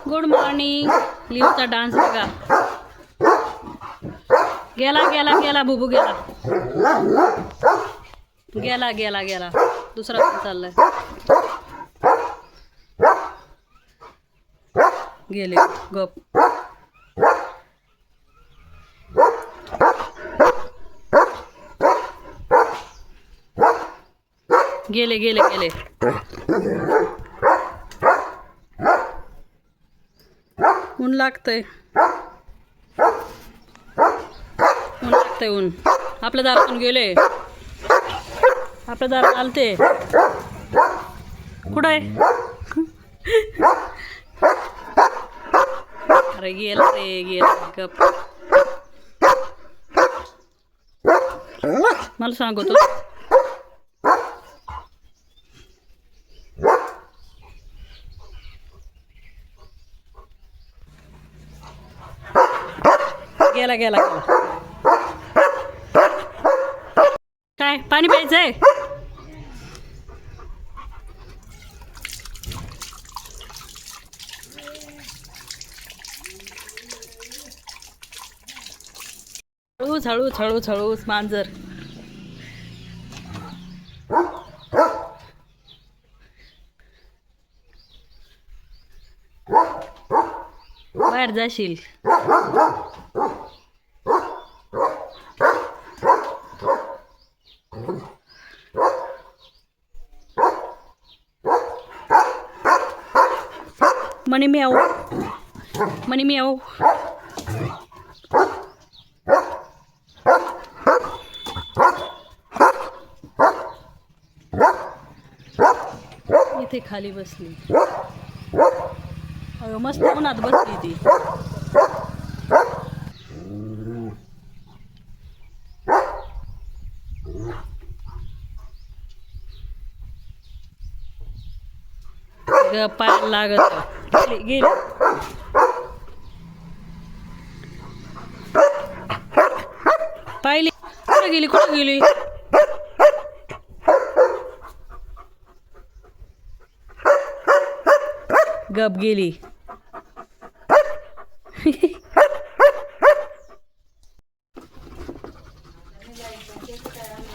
Good morning. लिओचा dance बघा. गेला गेला गेला बुबू गेला गेला गेला गेला. दुसरा पण चाललाय. गेले गप. गेले गेले गेले. ऊन लागतंय. ऊन लागतंय ऊन. आपल्या दारातून गेले. आपल्या दारात आलते. कुठं आहे? अरे गेला रे गेला. गप. मला सांगतो. गेला गेला गेला. काय पाणी प्यायचंय? हळूच हळूच हळूच हळूच मांजर. बाहेर जाशील. मनी म्याऊ मनी म्याऊ. इथे खाली बसली. अगं मस्त उन्हात बसली ती. पाय लागत. गेली गेली. पाहिली. कुठं गेली कुठं गेली? गप गेली.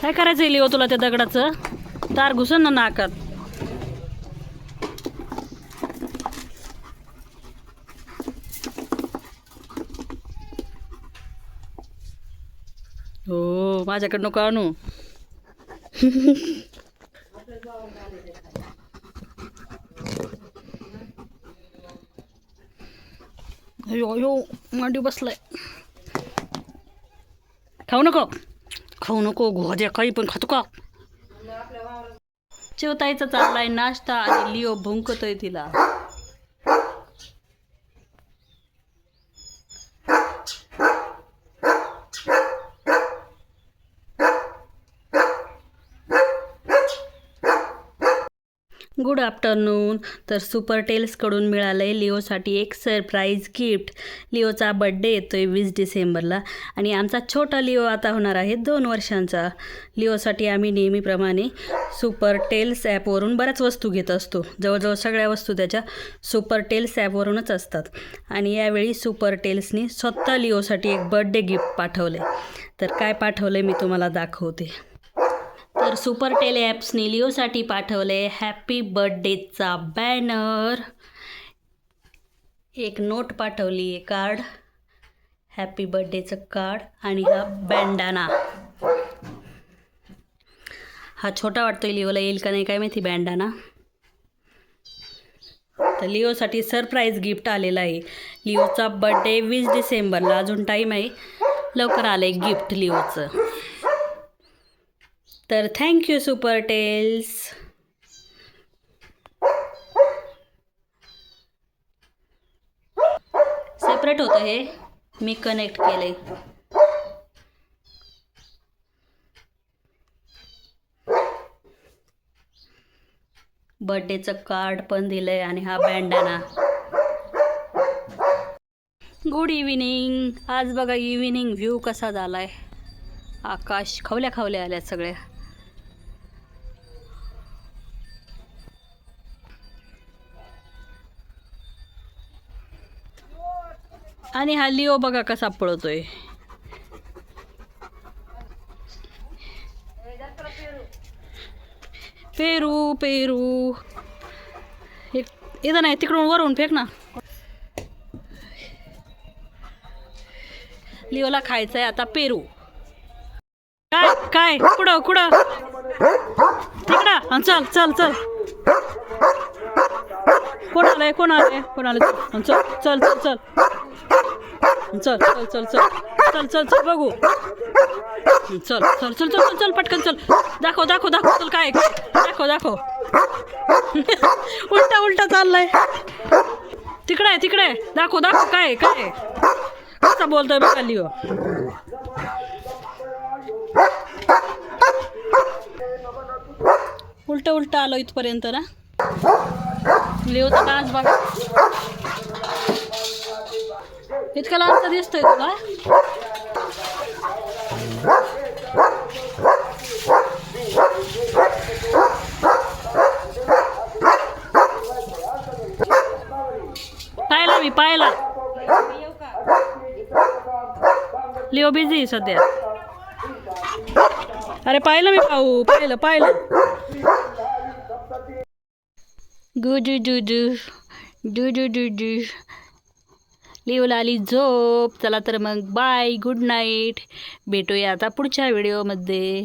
काय करायचं लिओ तुला त्या दगडाचं? तार घुसन ना नाकात. हो माझ्याकडं नको आणू. अयो अयो मांडी बसलाय. खाऊ नको खाऊ नको. घोद्या काही पण खातो का? चिवताईचा चाललाय नाश्ता आणि लिओ भुंकतोय तिला. Good afternoon. तर सुपर टेल्सकडून मिळालं आहे लिओसाठी एक सरप्राईज गिफ्ट. लिओचा बड्डे येतो आहे 20 डिसेंबरला आणि आमचा छोटा लिओ आता होणार आहे 2 वर्षांचा. लिओसाठी आम्ही नेहमीप्रमाणे सुपर टेल्स ॲपवरून बऱ्याच वस्तू घेत असतो. जवळजवळ सगळ्या वस्तू त्याच्या सुपर टेल्स ॲपवरूनच असतात. आणि यावेळी सुपर टेल्सनी स्वतः लिओसाठी एक बड्डे गिफ्ट पाठवलं आहे. तर काय पाठवलं आहे मी तुम्हाला दाखवते. तर सुपर टेल ॲप्सनी लिओसाठी पाठवले हॅपी बर्थडेचा बॅनर. एक नोट पाठवली आहे. कार्ड. हॅपी बर्थडेचं कार्ड. आणि हा बँडाना. हा छोटा वाटतोय लिओला. येईल का नाही काय माहिती बँडाना. तर लिओसाठी सरप्राईज गिफ्ट आलेलं आहे. लिओचा बर्थडे 20 डिसेंबरला. अजून टाईम आहे. लवकर आलं आहे गिफ्ट लिओचं. तर थँक्यू सुपर टेल्स. सेपरेट होतं हे. मी कनेक्ट केले. बर्थडेचं कार्ड पण दिलंय आणि हा बँडाना. Good evening. आज बघा इव्हिनिंग व्ह्यू कसा झालाय. आकाश खवल्या खवल्या आल्या सगळ्या. आणि हा लिओ बघा कसा पळतोय. पेरू पेरू इथं नाही, तिकडून वरून फेक ना. लिओला खायचं आहे आता पेरू. काय काय कुठं कुठं तिकडं. चल चल चल. कोण आलंय कोण आलंय कोण आलं. चल चल चल चल चल चल चल चल चल चल चल बघू. चल चल चल चल चल पटकन चल. दाखव दाखव दाखव चल. काय दाखव दाखव. उलटा उलटा चाललाय. तिकडे आहे तिकडे. दाखव दाखव काय काय कसा बोलतोय बघा लिओ. उलट उलट आलो इथपर्यंत ना. लिओचा डान्स बघा. इतका लांबचा दिसतोय तुला. पाहिला मी पाहिला. लिओ बिझी सध्या. अरे पाहिलं मी पाहू पाहिलं पाहिलं. गुजू जुजू डू डू डू डू. लिओला आली झोप. चला तर मग बाय गुड नाईट. भेटूया आता पुढच्या व्हिडिओमध्ये.